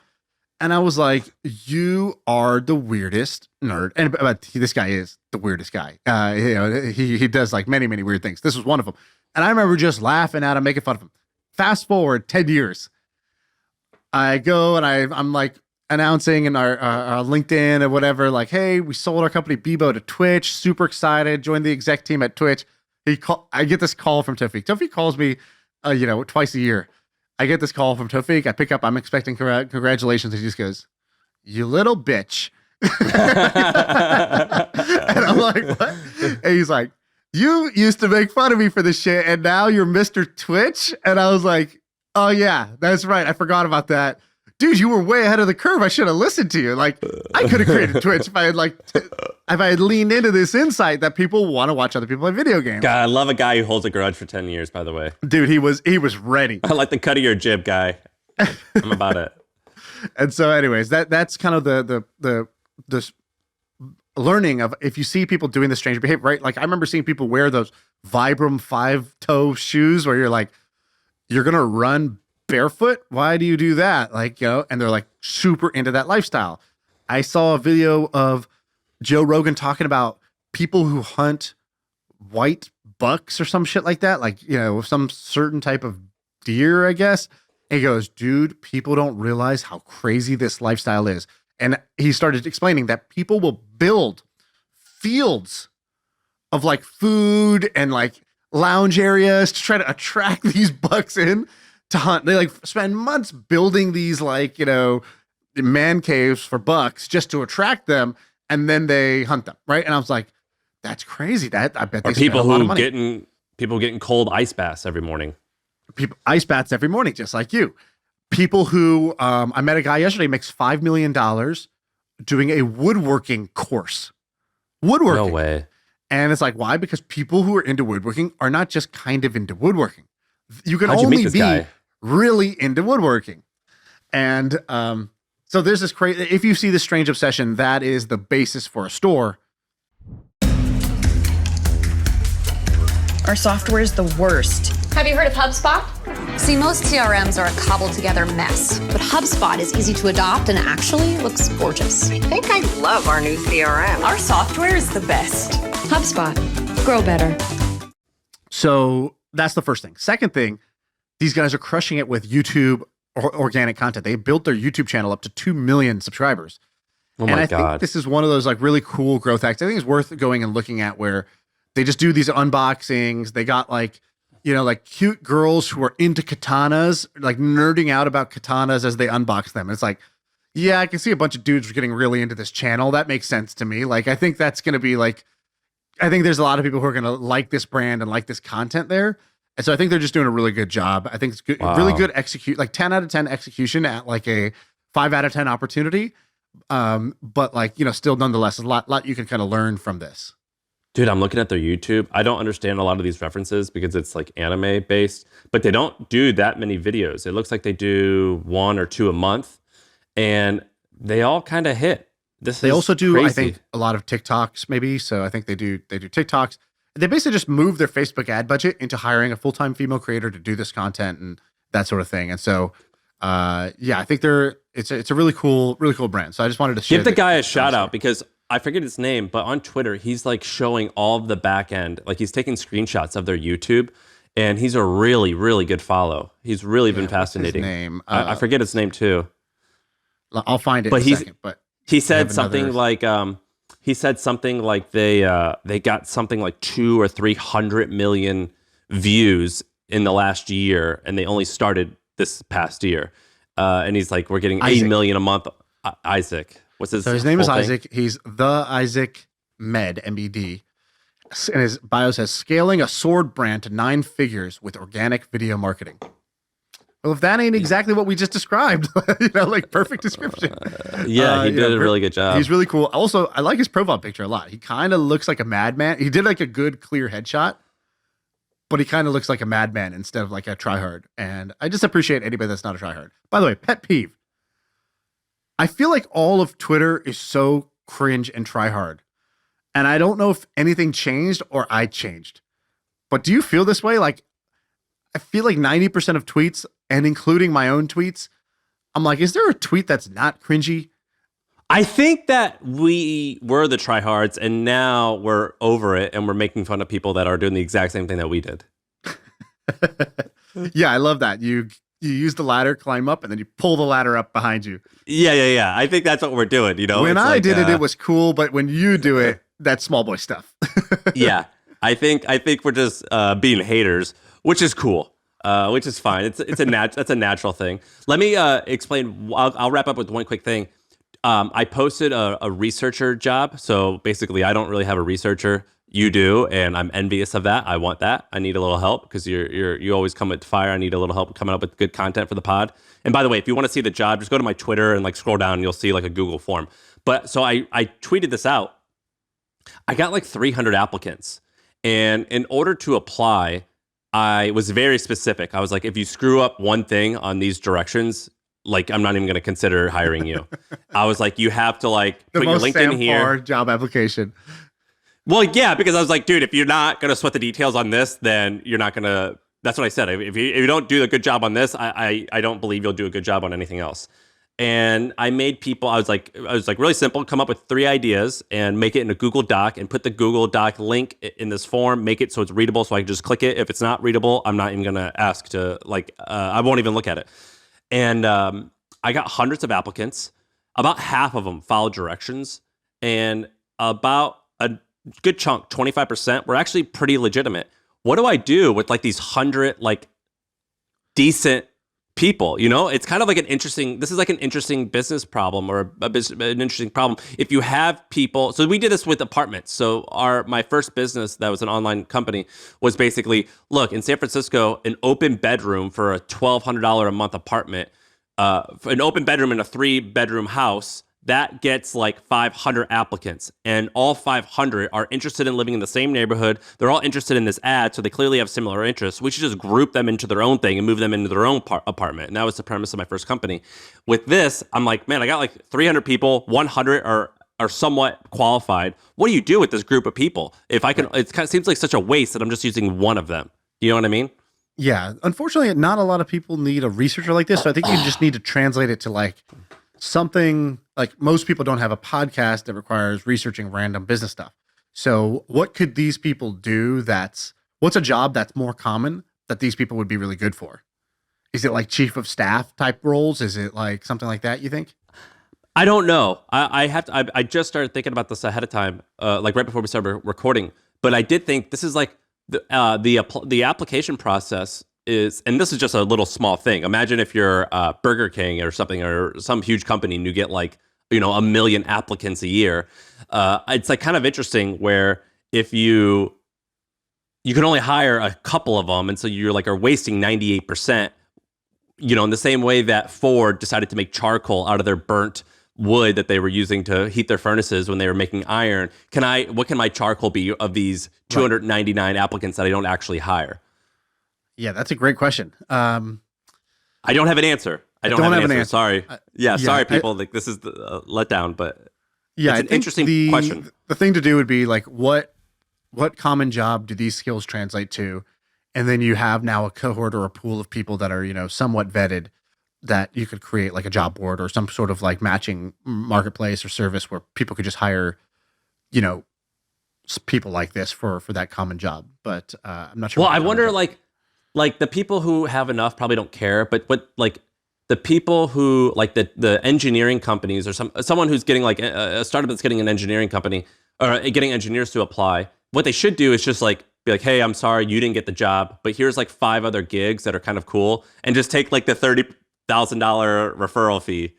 And I was like, you are the weirdest nerd. But this guy is the weirdest guy. You know, he does like many, many weird things. This was one of them. And I remember just laughing at him, making fun of him. Fast forward 10 years. I go and I'm like announcing in our LinkedIn or whatever, like, hey, we sold our company Bebo to Twitch. Super excited. Joined the exec team at Twitch. I get this call from Tawfiq. Tawfiq calls me, twice a year. I get this call from Tawfiq. I pick up. I'm expecting congratulations. He just goes, you little bitch. And I'm like, what? And he's like, you used to make fun of me for this shit, and now you're Mr. Twitch? And I was like, oh, yeah, that's right. I forgot about that. Dude, you were way ahead of the curve. I should have listened to you. Like, I could have created Twitch if I had leaned into this insight that people want to watch other people play video games. God, I love a guy who holds a grudge for 10 years, by the way. Dude, he was ready. I like the cut of your jib, guy. I'm about it. And so anyways, that's kind of the learning of, if you see people doing this strange behavior, right? Like, I remember seeing people wear those Vibram 5-toe shoes where you're like, you're going to run barefoot? Why do you do that? Like, and they're like super into that lifestyle. I saw a video of Joe Rogan talking about people who hunt white bucks or some shit like that. Like, some certain type of deer, I guess. And he goes, dude, people don't realize how crazy this lifestyle is. And he started explaining that people will build fields of like food and like lounge areas to try to attract these bucks in to hunt. They like spend months building these like, man caves for bucks just to attract them, and then they hunt them, right? And I was like, that's crazy. I bet they spend a lot of money. People getting cold ice baths every morning. People ice baths every morning, just like you. People who I met a guy yesterday, makes $5 million doing a woodworking course. Woodworking. No way. And it's like, why? Because people who are into woodworking are not just kind of into woodworking. You can How'd you only meet this be guy? really into woodworking. And so there's this crazy, if you see this strange obsession, that is the basis for a store. Our software is the worst. Have you heard of HubSpot? See, most CRMs are a cobbled together mess, but HubSpot is easy to adopt and actually looks gorgeous. I think I love our new CRM. Our software is the best. HubSpot. Grow better. So that's the first thing. Second thing, these guys are crushing it with YouTube organic content. They built their YouTube channel up to 2 million subscribers. Oh my and I God. think this is one of those like really cool growth hacks. I think it's worth going and looking at, where they just do these unboxings. They got like, like cute girls who are into katanas, like nerding out about katanas as they unbox them. It's like, yeah, I can see a bunch of dudes getting really into this channel. That makes sense to me. Like, I think that's going to be like, I think there's a lot of people who are going to like this brand and like this content there. And so I think they're just doing a really good job. I think it's good, really good execute, like 10 out of 10 execution at like a 5 out of 10 opportunity. But like, still nonetheless, a lot you can kind of learn from this. Dude, I'm looking at their YouTube. I don't understand a lot of these references because it's like anime based, but they don't do that many videos. It looks like they do 1 or 2 a month, and they all kind of hit. They also do, crazy. I think, a lot of TikToks maybe. So I think they do TikToks. They basically just move their Facebook ad budget into hiring a full-time female creator to do this content and that sort of thing. And so, I think it's a really cool brand. So I just wanted to share. Give the guy a shout out, because I forget his name, but on Twitter, he's like showing all of the back end. Like, he's taking screenshots of their YouTube, and he's a really, really good follow. He's really been fascinating. What's his name? I forget his name too. I'll find it But in a second. But he said something like they got something like 200 or 300 million views in the last year, and they only started this past year. And he's like, we're getting 8 million a month. Isaac. What's his? So his name is thing? Isaac. He's the Isaac Med, MED. And his bio says, scaling a sword brand to 9 figures with organic video marketing. Well, if that ain't exactly what we just described, like perfect description. Yeah, he did a really good job. He's really cool. Also, I like his profile picture a lot. He kind of looks like a madman. He did like a good clear headshot, but he kind of looks like a madman instead of like a tryhard. And I just appreciate anybody that's not a tryhard. By the way, pet peeve. I feel like all of Twitter is so cringe and tryhard. And I don't know if anything changed or I changed. But do you feel this way? Like, I feel like 90% of tweets, and including my own tweets, I'm like, is there a tweet that's not cringy? I think that we were the tryhards, and now we're over it, and we're making fun of people that are doing the exact same thing that we did. Yeah, I love that. You use the ladder, climb up, and then you pull the ladder up behind you. Yeah. I think that's what we're doing. When I did it, it was cool, but when you do it, that's small boy stuff. Yeah, I think we're just being haters, which is cool. Which is fine. That's a natural thing. Let me explain. I'll wrap up with one quick thing. I posted a researcher job. So basically, I don't really have a researcher. You do, and I'm envious of that. I want that. I need a little help because you always come with fire. I need a little help coming up with good content for the pod. And by the way, if you want to see the job, just go to my Twitter and like scroll down, and you'll see like a Google form. But so I tweeted this out. I got like 300 applicants, and in order to apply, I was very specific. I was like, if you screw up one thing on these directions, like I'm not even going to consider hiring you. I was like, you have to like put your LinkedIn here. Job application. Well, yeah, because I was like, dude, if you're not going to sweat the details on this, then you're not going to. That's what I said. If you don't do a good job on this, I don't believe you'll do a good job on anything else. And I made people. I was like really simple. Come up with 3 ideas and make it in a Google Doc and put the Google Doc link in this form. Make it so it's readable, so I can just click it. If it's not readable, I'm not even gonna ask to like. I won't even look at it. And I got hundreds of applicants. About half of them followed directions, and about a good chunk, 25%, were actually pretty legitimate. What do I do with like these 100 like decent people? It's kind of like this is like an interesting business problem or an interesting problem. If you have people, so we did this with apartments. So my first business that was an online company was basically, look, in San Francisco, an open bedroom for a $1,200 a month apartment, an open bedroom in a 3-bedroom house, that gets like 500 applicants, and all 500 are interested in living in the same neighborhood. They're all interested in this ad, so they clearly have similar interests. We should just group them into their own thing and move them into their own apartment. And that was the premise of my first company. With this, I'm like, man, I got like 300 people, 100 are somewhat qualified. What do you do with this group of people? If I can, it kind of seems like such a waste that I'm just using one of them. You know what I mean? Yeah. Unfortunately, not a lot of people need a researcher like this. So I think you just need to translate it to like something like most people don't have a podcast that requires researching random business stuff. So what could these people do what's a job that's more common that these people would be really good for? Is it like chief of staff type roles? Is it like something like that, you think? I don't know. I just started thinking about this ahead of time, like right before we started recording. But I did think this is like the application process is, and this is just a little small thing. Imagine if you're Burger King or something, or some huge company, and you get like 1 million applicants a year. It's like kind of interesting where if you can only hire a couple of them, and so you're like are wasting 98%. In the same way that Ford decided to make charcoal out of their burnt wood that they were using to heat their furnaces when they were making iron. What can my charcoal be of these 299 applicants that I don't actually hire? Yeah, that's a great question. I don't have an answer. I don't have an answer. Sorry. Sorry, people. This is the letdown, but it's an interesting question. The thing to do would be like, what common job do these skills translate to? And then you have now a cohort or a pool of people that are, somewhat vetted, that you could create like a job board or some sort of like matching marketplace or service where people could just hire, people like this for that common job. But I'm not sure. Well, I wonder like the people who have enough probably don't care, but what like the people who like the engineering companies or someone who's getting like a startup that's getting an engineering company or getting engineers to apply, what they should do is just like be like, hey, I'm sorry you didn't get the job, but here's like 5 other gigs that are kind of cool, and just take like the $30,000 referral fee.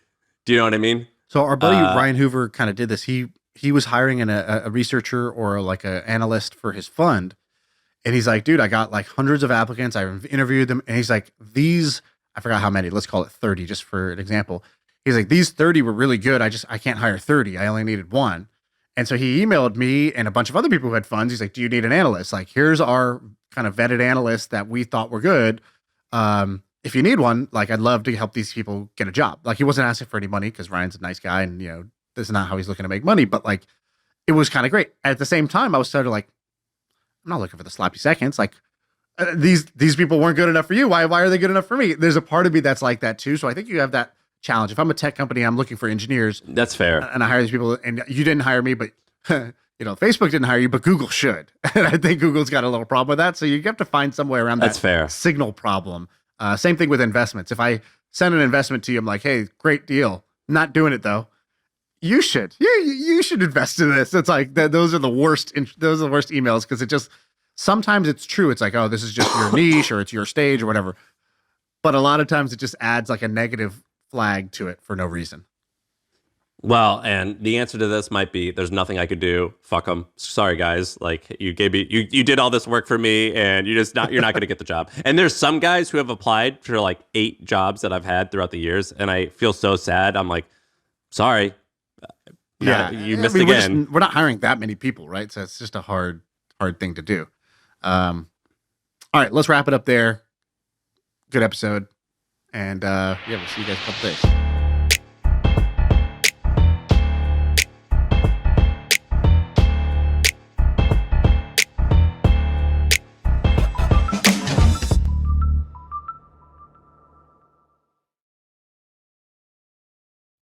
Do you know what I mean? So our buddy Ryan Hoover kind of did this. He was hiring a researcher or like an analyst for his fund. And he's like, dude, I got like hundreds of applicants. I interviewed them. And he's like, I forgot how many, let's call it 30 just for an example. He's like, these 30 were really good. I can't hire 30. I only needed one. And so he emailed me and a bunch of other people who had funds. He's like, do you need an analyst? Like, here's our kind of vetted analysts that we thought were good. If you need one, like, I'd love to help these people get a job. Like, he wasn't asking for any money because Ryan's a nice guy and, this is not how he's looking to make money. But like, it was kind of great. At the same time, I was sort of like, I'm not looking for the sloppy seconds. Like, these people weren't good enough for you. Why are they good enough for me? There's a part of me that's like that too. So I think you have that challenge. If I'm a tech company, I'm looking for engineers. That's fair. And I hire these people, and you didn't hire me, but Facebook didn't hire you, but Google should. And I think Google's got a little problem with that. So you have to find some way around That's that fair. signal problem. Same thing with investments. If I send an investment to you, I'm like, hey, great deal. Not doing it though. You should. You should invest in this. It's like those are the worst. Those are the worst emails because it just sometimes it's true. It's like, oh, this is just your niche or it's your stage or whatever. But a lot of times it just adds like a negative flag to it for no reason. Well, and the answer to this might be there's nothing I could do. Fuck them. Sorry, guys. Like you gave me, you did all this work for me, and you're not going to get the job. And there's some guys who have applied for like 8 jobs that I've had throughout the years, and I feel so sad. I'm like, sorry. You missed again. We're not hiring that many people, right? So it's just a hard thing to do. All right, let's wrap it up there. Good episode. And we'll see you guys in a couple days.